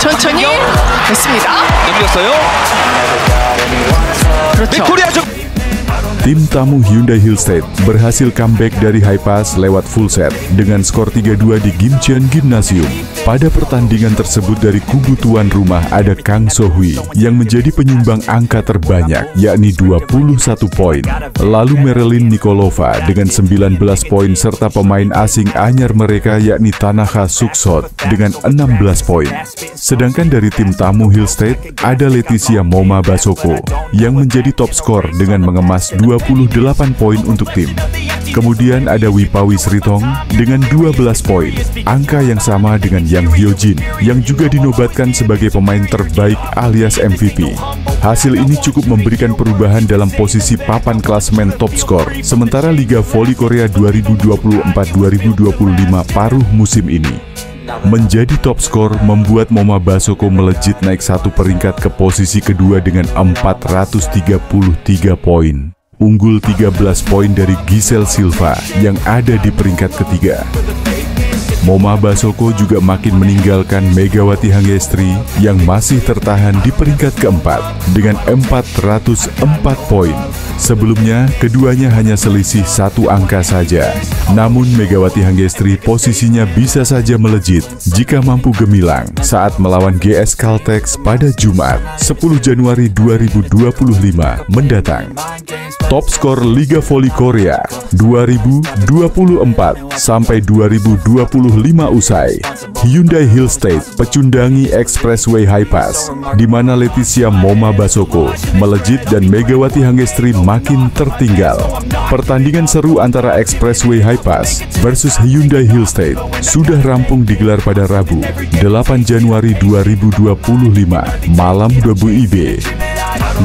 천천히 됐습니다. 넘겼어요. 그렇죠. 코리아 중. Tim tamu Hyundai Hillstate berhasil comeback dari high pass lewat full set dengan skor 3-2 di Gimcheon Gymnasium. Pada pertandingan tersebut dari kubu tuan rumah ada Kang So-hui yang menjadi penyumbang angka terbanyak yakni 21 poin. Lalu Marilyn Nikolova dengan 19 poin serta pemain asing anyar mereka yakni Tanaka Suksot dengan 16 poin. Sedangkan dari tim tamu Hillstate ada Leticia Moma Basoko yang menjadi top skor dengan mengemas 28 poin untuk tim. Kemudian ada Wipawi Sritong dengan 12 poin, angka yang sama dengan Yang Hyojin yang juga dinobatkan sebagai pemain terbaik alias MVP. Hasil ini cukup memberikan perubahan dalam posisi papan klasemen top skor, sementara Liga Voli Korea 2024-2025 paruh musim ini. Menjadi top skor membuat Moma Basoko melejit naik satu peringkat ke posisi kedua dengan 433 poin. Unggul 13 poin dari Giselle Silva yang ada di peringkat ketiga. Moma Basoko juga makin meninggalkan Megawati Hangestri yang masih tertahan di peringkat keempat dengan 404 poin. Sebelumnya, keduanya hanya selisih satu angka saja. Namun Megawati Hangestri posisinya bisa saja melejit jika mampu gemilang saat melawan GS Caltex pada Jumat, 10 Januari 2025 mendatang. Top skor Liga Voli Korea 2024 sampai 2025 usai, Hyundai Hillstate pecundangi Expressway High Pass, di mana Leticia Moma Basoko melejit dan Megawati Hangestri makin tertinggal. Pertandingan seru antara Expressway High Pass versus Hyundai Hillstate sudah rampung digelar pada Rabu, 8 Januari 2025, malam WIB.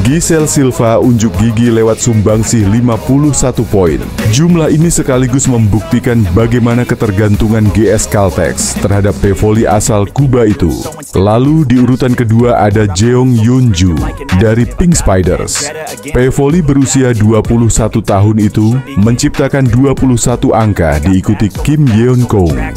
Giselle Silva unjuk gigi lewat sumbangsih 51 poin. Jumlah ini sekaligus membuktikan bagaimana ketergantungan GS Caltex terhadap pevoli asal Kuba itu. Lalu di urutan kedua ada Jeong Yeonju dari Pink Spiders. Pevoli berusia 21 tahun itu menciptakan 21 angka diikuti Kim Yeon-kong.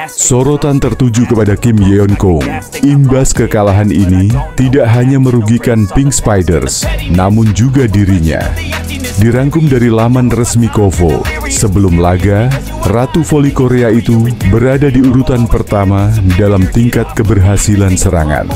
Sorotan tertuju kepada Kim Yeon-kong. Imbas kekalahan ini tidak hanya merugikan Pink Spiders, namun juga dirinya. Dirangkum dari laman resmi KOVO, sebelum laga, Ratu Voli Korea itu berada di urutan pertama dalam tingkat keberhasilan serangan.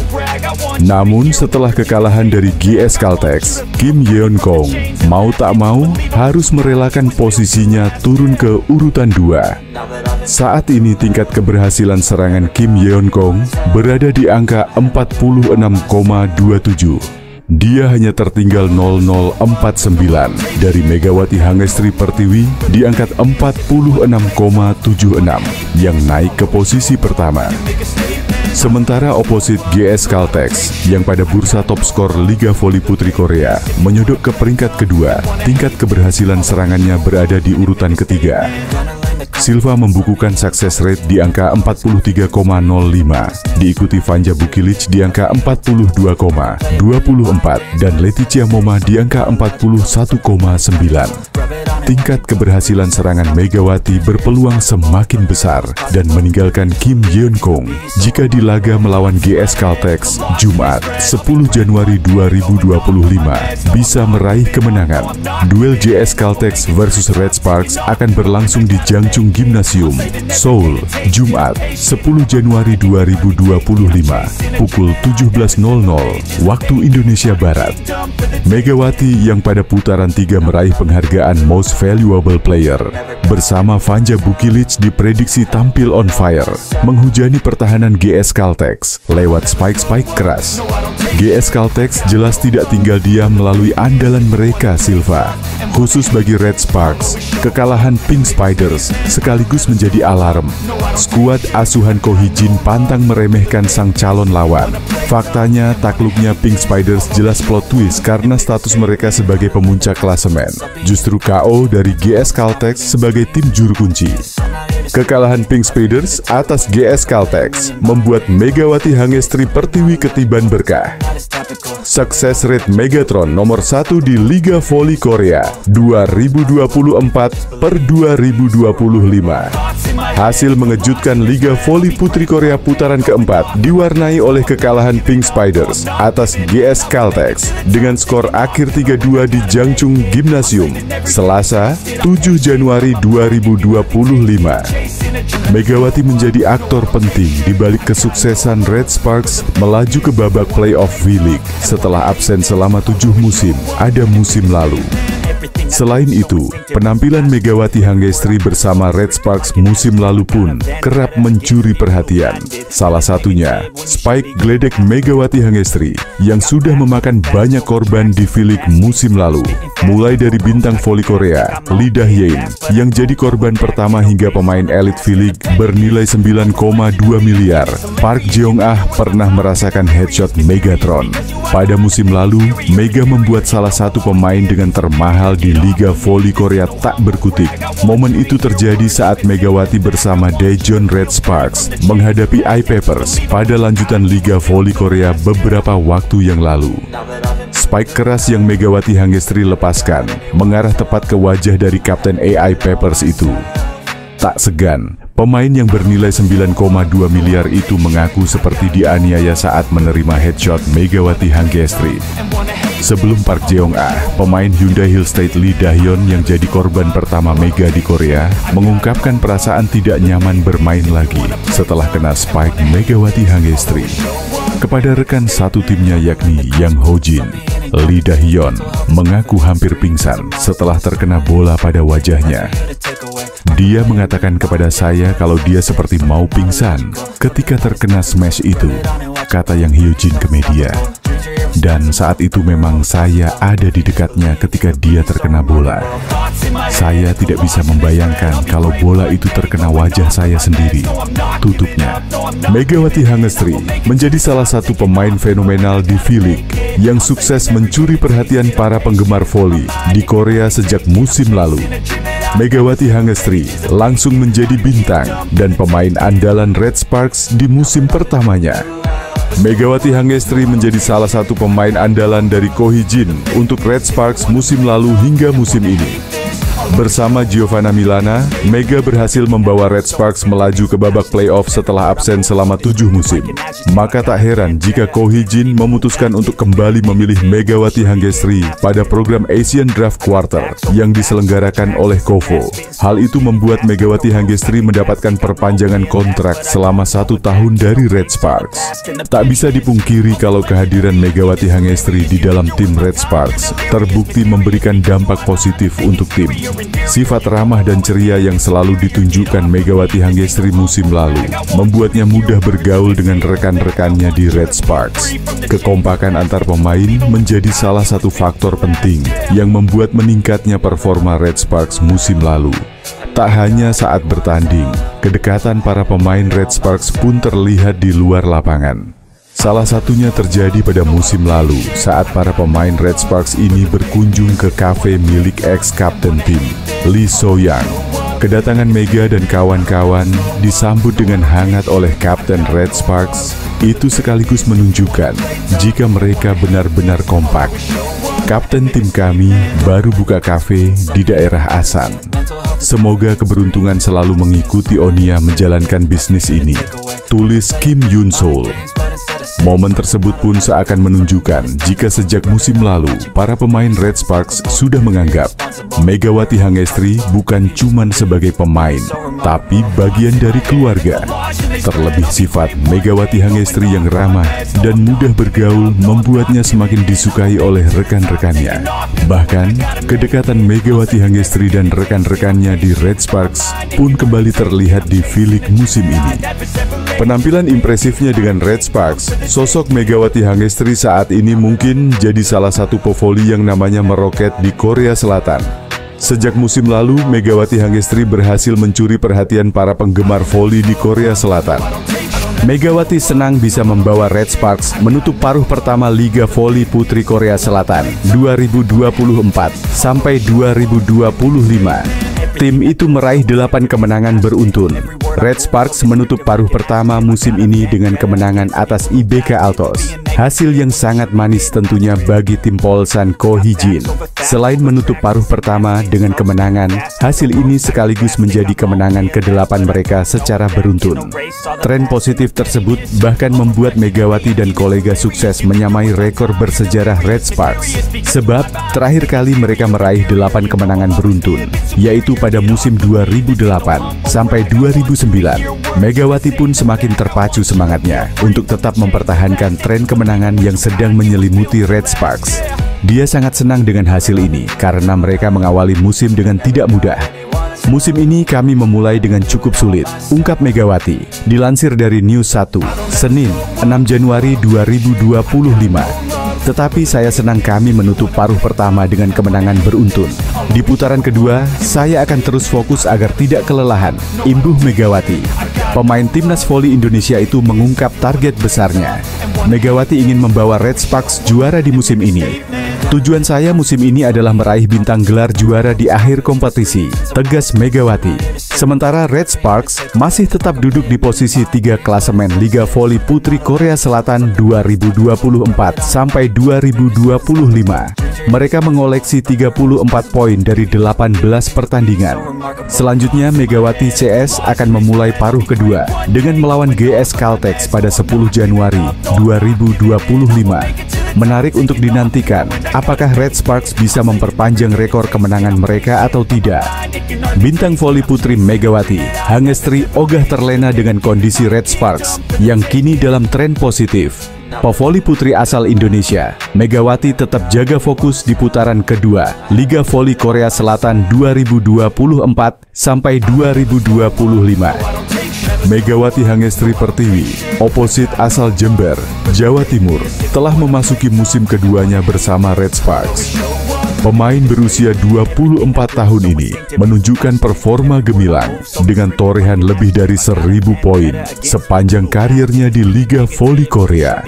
Namun setelah kekalahan dari GS Caltex, Kim Yeon-kong mau tak mau harus merelakan posisinya turun ke urutan 2. Saat ini tingkat keberhasilan serangan Kim Yeon-kong berada di angka 46,27. Dia hanya tertinggal 0049 dari Megawati Hangestri Pertiwi di angka 46,76 yang naik ke posisi pertama. Sementara oposit GS Caltex yang pada bursa top skor Liga Voli Putri Korea menyodok ke peringkat kedua, tingkat keberhasilan serangannya berada di urutan ketiga. Silva membukukan success rate di angka 43,05, diikuti Vanja Bukilic di angka 42,24 dan Leticia Moma di angka 41,9. Tingkat keberhasilan serangan Megawati berpeluang semakin besar dan meninggalkan Kim Yeon-kong jika di laga melawan GS Caltex Jumat 10 Januari 2025 bisa meraih kemenangan. Duel GS Caltex versus Red Sparks akan berlangsung di Jangchung Gymnasium, Seoul, Jumat 10 Januari 2025 pukul 17.00 waktu Indonesia Barat. Megawati yang pada putaran 3 meraih penghargaan Most Valuable Player bersama Vanja Bukilic diprediksi tampil on fire, menghujani pertahanan GS Caltex lewat spike-spike keras. GS Caltex jelas tidak tinggal diam melalui andalan mereka Silva. Khusus bagi Red Sparks, kekalahan Pink Spiders sekaligus menjadi alarm. Skuad asuhan Ko Hee-jin pantang meremehkan sang calon lawan. Faktanya, takluknya Pink Spiders jelas plot twist karena status mereka sebagai pemuncak klasemen. Justru KO dari GS Caltex sebagai tim juru kunci. Kekalahan Pink Spiders atas GS Caltex membuat Megawati Hangestri Pertiwi ketiban berkah. Sukses rate Megatron nomor 1 di Liga Voli Korea 2024/2025. Hasil mengejutkan Liga Voli Putri Korea putaran keempat diwarnai oleh kekalahan Pink Spiders atas GS Caltex dengan skor akhir 3-2 di Jangchung Gymnasium, Selasa, 7 Januari 2025. Megawati menjadi aktor penting di balik kesuksesan Red Sparks melaju ke babak playoff V-League setelah absen selama 7 musim ada musim lalu. Selain itu, penampilan Megawati Hangestri bersama Red Sparks musim lalu pun kerap mencuri perhatian. Salah satunya, Spike geledek Megawati Hangestri yang sudah memakan banyak korban di V-League musim lalu. Mulai dari bintang voli Korea, Lee Dah-yeon, yang jadi korban pertama hingga pemain elit V-League bernilai 9,2 miliar. Park Jeong-ah pernah merasakan headshot Megatron. Pada musim lalu, Mega membuat salah satu pemain dengan termahal di Liga Voli Korea tak berkutik. Momen itu terjadi saat Megawati bersama Daejeon Red Sparks menghadapi I-Papers pada lanjutan Liga Voli Korea beberapa waktu yang lalu. Spike keras yang Megawati Hangestri lepaskan mengarah tepat ke wajah dari kapten I-Papers itu. Tak segan, pemain yang bernilai 9,2 miliar itu mengaku seperti dianiaya saat menerima headshot Megawati Hangestri. Sebelum Park Jeong-ah, pemain Hyundai Hill State Lee Dah-yeon yang jadi korban pertama Mega di Korea, mengungkapkan perasaan tidak nyaman bermain lagi setelah kena spike Megawati Hangestri. Kepada rekan satu timnya yakni Yang Ho-jin, Lee Dah-yeon mengaku hampir pingsan setelah terkena bola pada wajahnya. Dia mengatakan kepada saya kalau dia seperti mau pingsan ketika terkena smash itu, kata Yang Ho-jin ke media. Dan saat itu memang saya ada di dekatnya ketika dia terkena bola. Saya tidak bisa membayangkan kalau bola itu terkena wajah saya sendiri, tutupnya. Megawati Hangestri menjadi salah satu pemain fenomenal di V-League yang sukses mencuri perhatian para penggemar voli di Korea sejak musim lalu. Megawati Hangestri langsung menjadi bintang dan pemain andalan Red Sparks di musim pertamanya. Megawati Hangestri menjadi salah satu pemain andalan dari Ko Hee-jin untuk Red Sparks musim lalu hingga musim ini. Bersama Giovanna Milana, Mega berhasil membawa Red Sparks melaju ke babak playoff setelah absen selama 7 musim. Maka tak heran jika Ko Hee-jin memutuskan untuk kembali memilih Megawati Hangestri pada program Asian Draft Quarter yang diselenggarakan oleh KOFO. Hal itu membuat Megawati Hangestri mendapatkan perpanjangan kontrak selama 1 tahun dari Red Sparks. Tak bisa dipungkiri kalau kehadiran Megawati Hangestri di dalam tim Red Sparks terbukti memberikan dampak positif untuk tim. Sifat ramah dan ceria yang selalu ditunjukkan Megawati Hangestri musim lalu membuatnya mudah bergaul dengan rekan-rekannya di Red Sparks. Kekompakan antar pemain menjadi salah satu faktor penting yang membuat meningkatnya performa Red Sparks musim lalu. Tak hanya saat bertanding, kedekatan para pemain Red Sparks pun terlihat di luar lapangan. Salah satunya terjadi pada musim lalu saat para pemain Red Sparks ini berkunjung ke kafe milik ex-kapten tim, Lee So-young. Kedatangan Mega dan kawan-kawan disambut dengan hangat oleh Kapten Red Sparks. Itu sekaligus menunjukkan jika mereka benar-benar kompak. Kapten tim kami baru buka kafe di daerah Asan. Semoga keberuntungan selalu mengikuti Onia menjalankan bisnis ini, tulis Kim Yoon-sol. Momen tersebut pun seakan menunjukkan jika sejak musim lalu, para pemain Red Sparks sudah menganggap Megawati Hangestri bukan cuman sebagai pemain, tapi bagian dari keluarga. Terlebih sifat Megawati Hangestri yang ramah dan mudah bergaul membuatnya semakin disukai oleh rekan-rekannya. Bahkan, kedekatan Megawati Hangestri dan rekan-rekannya di Red Sparks pun kembali terlihat di V-League musim ini. Penampilan impresifnya dengan Red Sparks, sosok Megawati Hangestri saat ini mungkin jadi salah satu pevoli yang namanya meroket di Korea Selatan. Sejak musim lalu, Megawati Hangestri berhasil mencuri perhatian para penggemar voli di Korea Selatan. Megawati senang bisa membawa Red Sparks menutup paruh pertama Liga Voli Putri Korea Selatan 2024 sampai 2025. Tim itu meraih 8 kemenangan beruntun. Red Sparks menutup paruh pertama musim ini dengan kemenangan atas IBK Altos, Hasil yang sangat manis tentunya bagi tim Polsan Ko Hee-jin. Selain menutup paruh pertama dengan kemenangan, hasil ini sekaligus menjadi kemenangan ke-8 mereka secara beruntun. Tren positif tersebut bahkan membuat Megawati dan kolega sukses menyamai rekor bersejarah Red Sparks. Sebab terakhir kali mereka meraih 8 kemenangan beruntun, yaitu pada musim 2008 sampai 2009. Megawati pun semakin terpacu semangatnya untuk tetap mempertahankan tren kemenangan yang sedang menyelimuti Red Sparks. Dia sangat senang dengan hasil ini karena mereka mengawali musim dengan tidak mudah. Musim ini kami memulai dengan cukup sulit, ungkap Megawati. Dilansir dari News 1, Senin, 6 Januari 2025. Tetapi saya senang kami menutup paruh pertama dengan kemenangan beruntun. Di putaran kedua, saya akan terus fokus agar tidak kelelahan, imbuh Megawati. Pemain timnas voli Indonesia itu mengungkap target besarnya. Megawati ingin membawa Red Sparks juara di musim ini. Tujuan saya musim ini adalah meraih bintang gelar juara di akhir kompetisi, tegas Megawati. Sementara Red Sparks masih tetap duduk di posisi 3 klasemen Liga Voli Putri Korea Selatan 2024 sampai 2025. Mereka mengoleksi 34 poin dari 18 pertandingan. Selanjutnya Megawati CS akan memulai paruh kedua dengan melawan GS Caltex pada 10 Januari 2025. Menarik untuk dinantikan, apakah Red Sparks bisa memperpanjang rekor kemenangan mereka atau tidak. Bintang voli putri Megawati, Hangestri ogah terlena dengan kondisi Red Sparks yang kini dalam tren positif. Pevoli putri asal Indonesia, Megawati tetap jaga fokus di putaran kedua Liga Voli Korea Selatan 2024 sampai 2025. Megawati Hangestri Pertiwi, oposit asal Jember, Jawa Timur, telah memasuki musim keduanya bersama Red Sparks. Pemain berusia 24 tahun ini menunjukkan performa gemilang dengan torehan lebih dari 1.000 poin sepanjang karirnya di Liga Voli Korea.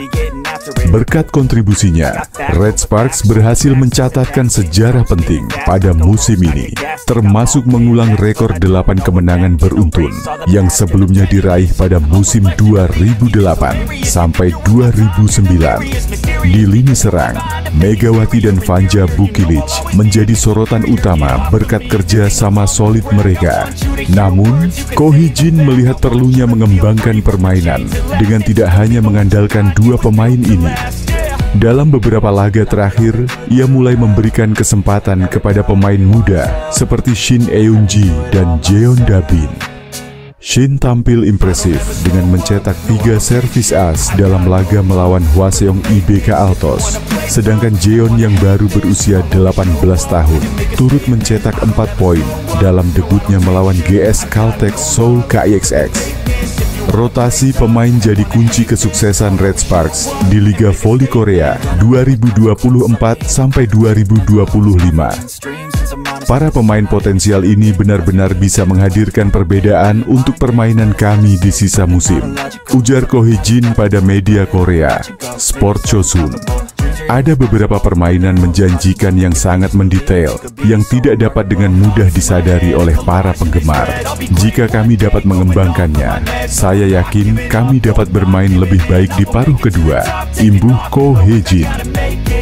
Berkat kontribusinya, Red Sparks berhasil mencatatkan sejarah penting pada musim ini, termasuk mengulang rekor 8 kemenangan beruntun yang sebelumnya diraih pada musim 2008 sampai 2009. Di lini serang, Megawati dan Vanja Bukilic menjadi sorotan utama berkat kerja sama solid mereka. Namun, Ko Hee-jin melihat perlunya mengembangkan permainan dengan tidak hanya mengandalkan 2 pemain ini. Dalam beberapa laga terakhir, ia mulai memberikan kesempatan kepada pemain muda seperti Shin Eun-ji dan Jeon Da-bin. Shin tampil impresif dengan mencetak 3 servis as dalam laga melawan Hwaseong IBK Altos. Sedangkan Jeon yang baru berusia 18 tahun turut mencetak 4 poin dalam debutnya melawan GS Caltex Seoul KIXX. Rotasi pemain jadi kunci kesuksesan Red Sparks di Liga Voli Korea 2024 sampai 2025. Para pemain potensial ini benar-benar bisa menghadirkan perbedaan untuk permainan kami di sisa musim, ujar Ko Hee-jin pada media Korea, Sport Chosun. Ada beberapa permainan menjanjikan yang sangat mendetail, yang tidak dapat dengan mudah disadari oleh para penggemar. Jika kami dapat mengembangkannya, saya yakin kami dapat bermain lebih baik di paruh kedua, imbuh Ko Hee-jin.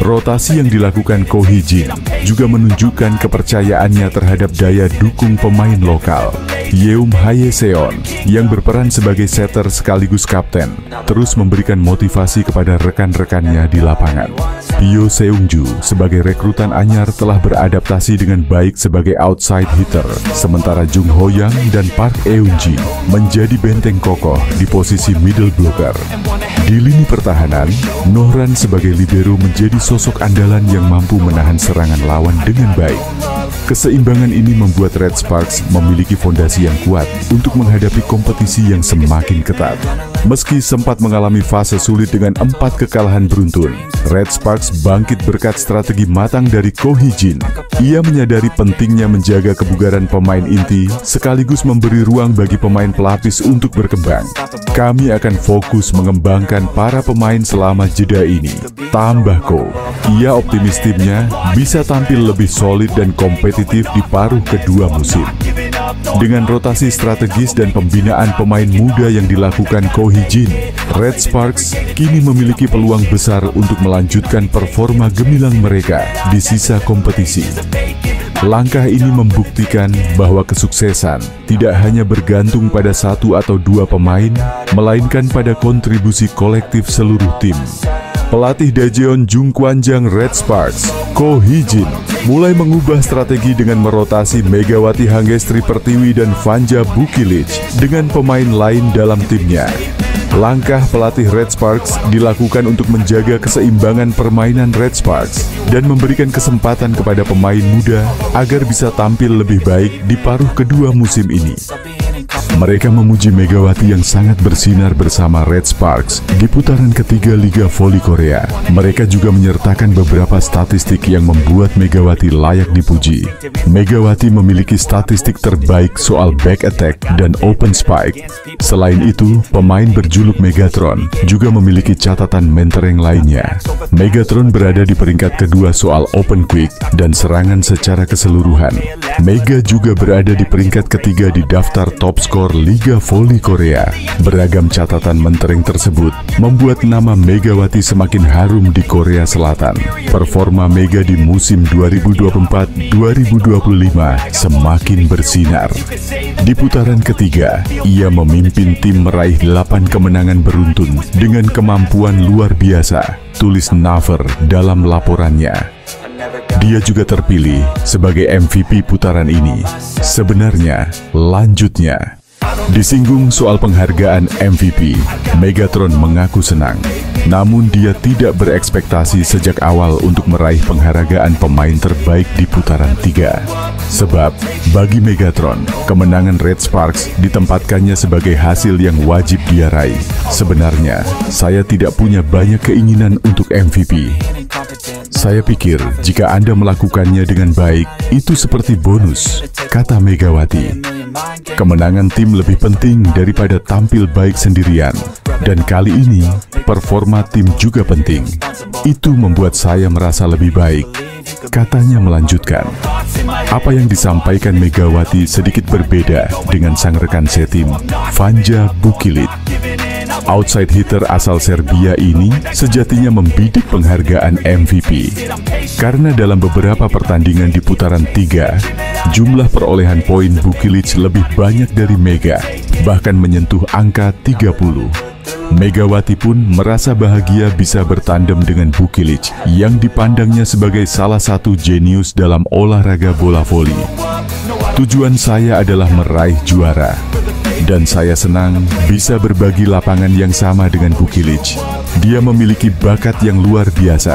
Rotasi yang dilakukan Ko Hee-jin juga menunjukkan kepercayaannya terhadap daya dukung pemain lokal. Yeum Hae-seon yang berperan sebagai setter sekaligus kapten terus memberikan motivasi kepada rekan-rekannya di lapangan. Pyo Seung-ju sebagai rekrutan anyar telah beradaptasi dengan baik sebagai outside hitter, sementara Jung Ho-yang dan Park Eun-ji menjadi benteng kokoh di posisi middle blocker. Di lini pertahanan, Nohran sebagai libero menjadi sosok andalan yang mampu menahan serangan lawan dengan baik. Keseimbangan ini membuat Red Sparks memiliki fondasi yang kuat untuk menghadapi kompetisi yang semakin ketat. Meski sempat mengalami fase sulit dengan 4 kekalahan beruntun, Red Sparks bangkit berkat strategi matang dari Ko Hee-jin. Ia menyadari pentingnya menjaga kebugaran pemain inti sekaligus memberi ruang bagi pemain pelapis untuk berkembang. Kami akan fokus mengembangkan para pemain selama jeda ini, tambah Ko. Ia optimis timnya bisa tampil lebih solid dan kompetitif di paruh kedua musim. Dengan rotasi strategis dan pembinaan pemain muda yang dilakukan Ko Hee-jin, Red Sparks kini memiliki peluang besar untuk melanjutkan performa gemilang mereka di sisa kompetisi. Langkah ini membuktikan bahwa kesuksesan tidak hanya bergantung pada satu atau dua pemain, melainkan pada kontribusi kolektif seluruh tim. Pelatih Daejeon Jungkwanjang Red Sparks, Ko Hee-jin, mulai mengubah strategi dengan merotasi Megawati Hangestri Pertiwi dan Vanja Bukilic dengan pemain lain dalam timnya. Langkah pelatih Red Sparks dilakukan untuk menjaga keseimbangan permainan Red Sparks dan memberikan kesempatan kepada pemain muda agar bisa tampil lebih baik di paruh kedua musim ini. Mereka memuji Megawati yang sangat bersinar bersama Red Sparks di putaran ketiga Liga Voli Korea. Mereka juga menyertakan beberapa statistik yang membuat Megawati layak dipuji. Megawati memiliki statistik terbaik soal back attack dan open spike. Selain itu, pemain berjuluk Megatron juga memiliki catatan mentereng lainnya. Megatron berada di peringkat kedua soal open quick dan serangan secara keseluruhan. Mega juga berada di peringkat ketiga di daftar top skor Liga Voli Korea. Beragam catatan mentereng tersebut membuat nama Megawati semakin harum di Korea Selatan. Performa Mega di musim 2024-2025 semakin bersinar. Di putaran ketiga, ia memimpin tim meraih 8 kemenangan beruntun dengan kemampuan luar biasa, tulis Naver dalam laporannya. Dia juga terpilih sebagai MVP putaran ini. Sebenarnya, lanjutnya. Disinggung soal penghargaan MVP, Megatron mengaku senang. Namun dia tidak berekspektasi sejak awal untuk meraih penghargaan pemain terbaik di putaran 3. Sebab, bagi Megatron, kemenangan Red Sparks ditempatkannya sebagai hasil yang wajib dia raih. Sebenarnya, saya tidak punya banyak keinginan untuk MVP. Saya pikir jika Anda melakukannya dengan baik, itu seperti bonus, kata Megawati. Kemenangan tim lebih penting daripada tampil baik sendirian. Dan kali ini, performa tim juga penting. Itu membuat saya merasa lebih baik, katanya melanjutkan. Apa yang disampaikan Megawati sedikit berbeda dengan sang rekan setim, Vanja Bukilic. Outside hitter asal Serbia ini sejatinya membidik penghargaan MVP. Karena dalam beberapa pertandingan di putaran 3, jumlah perolehan poin Bukilic lebih banyak dari Mega, bahkan menyentuh angka 30. Megawati pun merasa bahagia bisa bertandem dengan Bukilic yang dipandangnya sebagai salah satu jenius dalam olahraga bola voli. Tujuan saya adalah meraih juara. Dan saya senang bisa berbagi lapangan yang sama dengan Bukilic. Dia memiliki bakat yang luar biasa.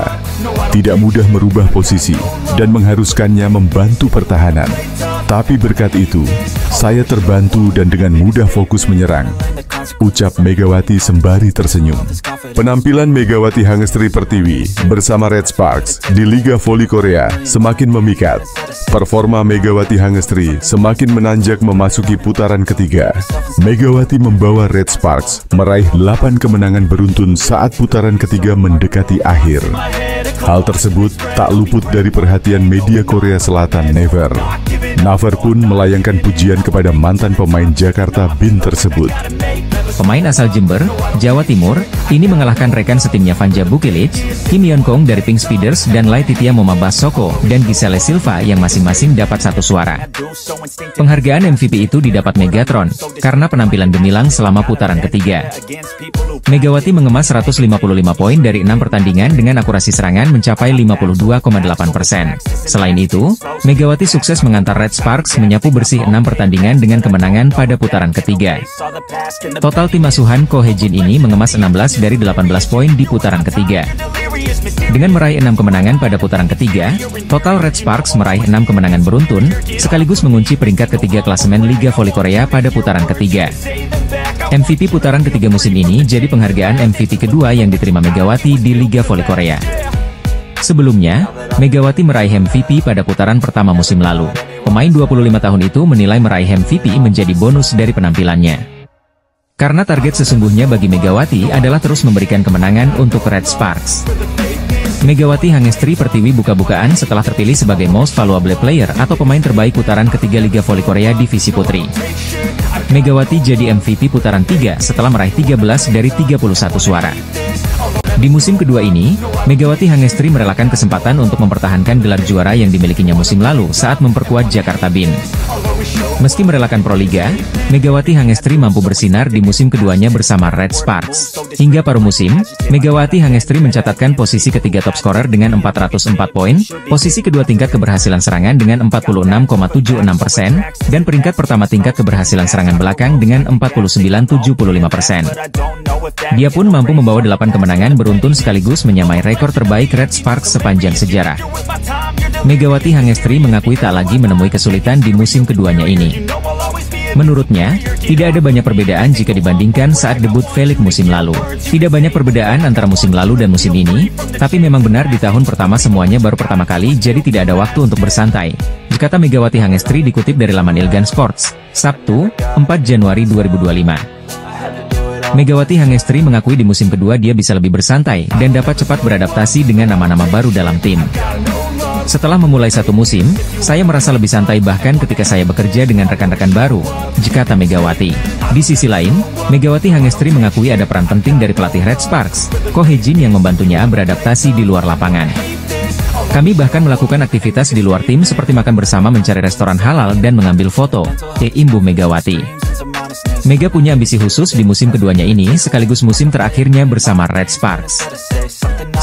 Tidak mudah merubah posisi dan mengharuskannya membantu pertahanan. Tapi berkat itu, saya terbantu dan dengan mudah fokus menyerang, ucap Megawati sembari tersenyum. Penampilan Megawati Hangestri Pertiwi bersama Red Sparks di Liga Voli Korea semakin memikat. Performa Megawati Hangestri semakin menanjak memasuki putaran ketiga. Megawati membawa Red Sparks meraih 8 kemenangan beruntun saat putaran ketiga mendekati akhir. Hal tersebut tak luput dari perhatian media Korea Selatan, Naver. Naver pun melayangkan pujian kepada mantan pemain Jakarta Bin tersebut. Pemain asal Jember, Jawa Timur, ini mengalahkan rekan setimnya Vanja Bukilic, Kim Yeon Kong dari Pink Speeders dan Laetitia Momabas Soko dan Giselle Silva yang masing-masing dapat 1 suara. Penghargaan MVP itu didapat Megatron karena penampilan gemilang selama putaran ketiga. Megawati mengemas 155 poin dari 6 pertandingan dengan akurasi serangan mencapai 52,8%. Selain itu, Megawati sukses mengantar Red Sparks menyapu bersih 6 pertandingan dengan kemenangan pada putaran ketiga. Total tim asuhan Ko Hee-jin ini mengemas 16 dari 18 poin di putaran ketiga. Dengan meraih 6 kemenangan pada putaran ketiga, total Red Sparks meraih 6 kemenangan beruntun, sekaligus mengunci peringkat ketiga klasemen Liga Voli Korea pada putaran ketiga. MVP putaran ketiga musim ini jadi penghargaan MVP kedua yang diterima Megawati di Liga Voli Korea. Sebelumnya, Megawati meraih MVP pada putaran pertama musim lalu. Pemain 25 tahun itu menilai meraih MVP menjadi bonus dari penampilannya. Karena target sesungguhnya bagi Megawati adalah terus memberikan kemenangan untuk Red Sparks. Megawati Hangestri Pertiwi buka-bukaan setelah terpilih sebagai Most Valuable Player atau pemain terbaik putaran ketiga Liga Voli Korea Divisi Putri. Megawati jadi MVP putaran 3 setelah meraih 13 dari 31 suara. Di musim kedua ini, Megawati Hangestri merelakan kesempatan untuk mempertahankan gelar juara yang dimilikinya musim lalu saat memperkuat Jakarta BIN. Meski merelakan Proliga, Megawati Hangestri mampu bersinar di musim keduanya bersama Red Sparks. Hingga paruh musim, Megawati Hangestri mencatatkan posisi ketiga top scorer dengan 404 poin, posisi kedua tingkat keberhasilan serangan dengan 46,76%, dan peringkat pertama tingkat keberhasilan serangan belakang dengan 49,75%. Dia pun mampu membawa 8 kemenangan beruntun sekaligus menyamai rekor terbaik Red Sparks sepanjang sejarah. Megawati Hangestri mengakui tak lagi menemui kesulitan di musim keduanya ini. Menurutnya, tidak ada banyak perbedaan jika dibandingkan saat debut Felix musim lalu. Tidak banyak perbedaan antara musim lalu dan musim ini, tapi memang benar di tahun pertama semuanya baru pertama kali jadi tidak ada waktu untuk bersantai. Kata Megawati Hangestri dikutip dari laman Ilgan Sports, Sabtu, 4 Januari 2025. Megawati Hangestri mengakui di musim kedua dia bisa lebih bersantai dan dapat cepat beradaptasi dengan nama-nama baru dalam tim. Setelah memulai satu musim, saya merasa lebih santai bahkan ketika saya bekerja dengan rekan-rekan baru, kata Megawati. Di sisi lain, Megawati Hangestri mengakui ada peran penting dari pelatih Red Sparks, Ko Hye-jin yang membantunya beradaptasi di luar lapangan. Kami bahkan melakukan aktivitas di luar tim seperti makan bersama, mencari restoran halal dan mengambil foto, imbuh Megawati. Mega punya ambisi khusus di musim keduanya ini sekaligus musim terakhirnya bersama Red Sparks.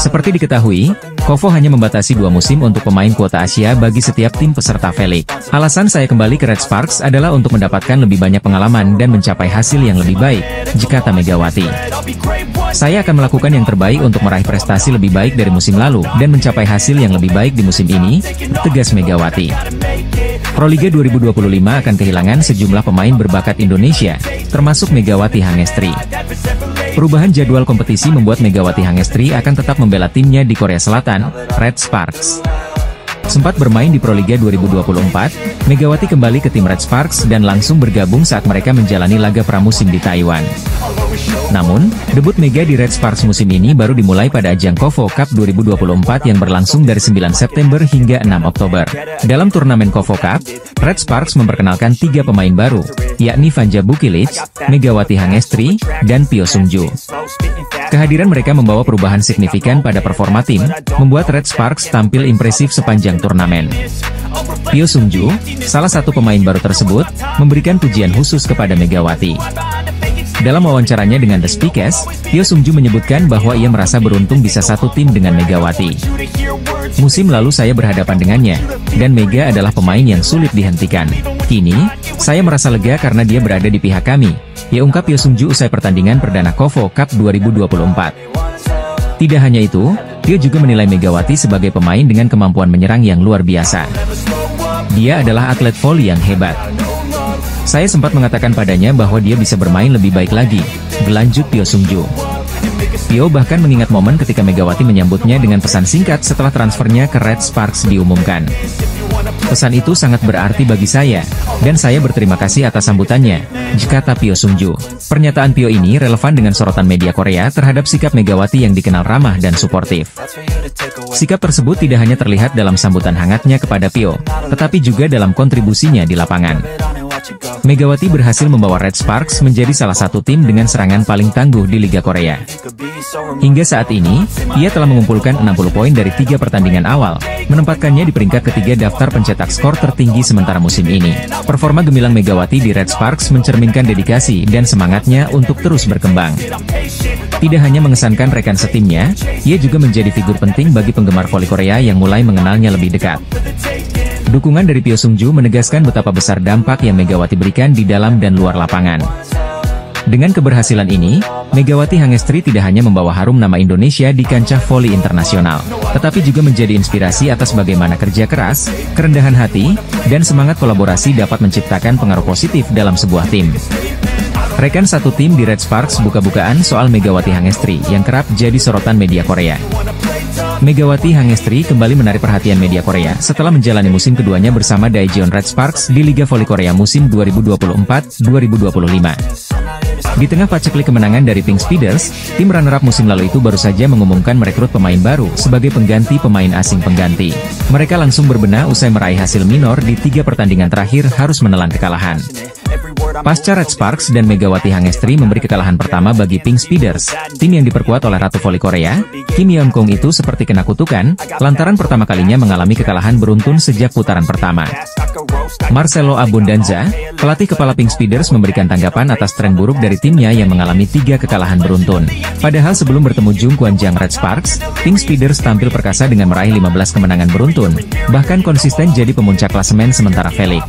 Seperti diketahui, Kovo hanya membatasi 2 musim untuk pemain kuota Asia bagi setiap tim peserta Felix. Alasan saya kembali ke Red Sparks adalah untuk mendapatkan lebih banyak pengalaman dan mencapai hasil yang lebih baik, kata Megawati. Saya akan melakukan yang terbaik untuk meraih prestasi lebih baik dari musim lalu dan mencapai hasil yang lebih baik di musim ini, tegas Megawati. Proliga 2025 akan kehilangan sejumlah pemain berbakat Indonesia, termasuk Megawati Hangestri. Perubahan jadwal kompetisi membuat Megawati Hangestri akan tetap membela timnya di Korea Selatan, Red Sparks. Sempat bermain di Proliga 2024, Megawati kembali ke tim Red Sparks dan langsung bergabung saat mereka menjalani laga pramusim di Taiwan. Namun, debut Mega di Red Sparks musim ini baru dimulai pada ajang Kovo Cup 2024 yang berlangsung dari 9 September hingga 6 Oktober. Dalam turnamen Kovo Cup, Red Sparks memperkenalkan 3 pemain baru, yakni Vanja Bukilic, Megawati Hangestri, dan Pyo Sungju. Kehadiran mereka membawa perubahan signifikan pada performa tim, membuat Red Sparks tampil impresif sepanjang turnamen. Pyo Sungju, salah satu pemain baru tersebut, memberikan pujian khusus kepada Megawati. Dalam wawancaranya dengan The Speakers, Pyo Sungju menyebutkan bahwa ia merasa beruntung bisa satu tim dengan Megawati. Musim lalu saya berhadapan dengannya, dan Mega adalah pemain yang sulit dihentikan. Kini, saya merasa lega karena dia berada di pihak kami, ungkap Pyo Sungju usai pertandingan perdana Kovo Cup 2024. Tidak hanya itu, Pyo juga menilai Megawati sebagai pemain dengan kemampuan menyerang yang luar biasa. Dia adalah atlet voli yang hebat. Saya sempat mengatakan padanya bahwa dia bisa bermain lebih baik lagi, berlanjut Pyo Sungju. Pyo bahkan mengingat momen ketika Megawati menyambutnya dengan pesan singkat setelah transfernya ke Red Sparks diumumkan. Pesan itu sangat berarti bagi saya, dan saya berterima kasih atas sambutannya, kata Pyo Sungju. Pernyataan Pyo ini relevan dengan sorotan media Korea terhadap sikap Megawati yang dikenal ramah dan suportif. Sikap tersebut tidak hanya terlihat dalam sambutan hangatnya kepada Pyo, tetapi juga dalam kontribusinya di lapangan. Megawati berhasil membawa Red Sparks menjadi salah satu tim dengan serangan paling tangguh di Liga Korea. Hingga saat ini, ia telah mengumpulkan 60 poin dari 3 pertandingan awal, menempatkannya di peringkat ketiga daftar pencetak skor tertinggi sementara musim ini. Performa gemilang Megawati di Red Sparks mencerminkan dedikasi dan semangatnya untuk terus berkembang. Tidak hanya mengesankan rekan setimnya, ia juga menjadi figur penting bagi penggemar voli Korea yang mulai mengenalnya lebih dekat. Dukungan dari Pyo Sungju menegaskan betapa besar dampak yang Megawati berikan di dalam dan luar lapangan. Dengan keberhasilan ini, Megawati Hangestri tidak hanya membawa harum nama Indonesia di kancah voli internasional, tetapi juga menjadi inspirasi atas bagaimana kerja keras, kerendahan hati, dan semangat kolaborasi dapat menciptakan pengaruh positif dalam sebuah tim. Rekan satu tim di Red Sparks buka-bukaan soal Megawati Hangestri yang kerap jadi sorotan media Korea. Megawati Hangestri kembali menarik perhatian media Korea setelah menjalani musim keduanya bersama Daejeon Red Sparks di Liga Voli Korea musim 2024-2025. Di tengah paceklik kemenangan dari Pink Speeders, tim runner-up musim lalu itu baru saja mengumumkan merekrut pemain baru sebagai pengganti pemain asing pengganti. Mereka langsung berbenah usai meraih hasil minor di 3 pertandingan terakhir harus menelan kekalahan. Pasca Red Sparks dan Megawati Hangestri memberi kekalahan pertama bagi Pink Speeders, tim yang diperkuat oleh Ratu Voli Korea, Kim Yeon Kong itu seperti kena kutukan, lantaran pertama kalinya mengalami kekalahan beruntun sejak putaran pertama. Marcelo Abundanza, pelatih kepala Pink Speeders memberikan tanggapan atas tren buruk dari timnya yang mengalami 3 kekalahan beruntun. Padahal sebelum bertemu Jung Kwanjang Red Sparks, Pink Speeders tampil perkasa dengan meraih 15 kemenangan beruntun, bahkan konsisten jadi pemuncak klasemen sementara Felix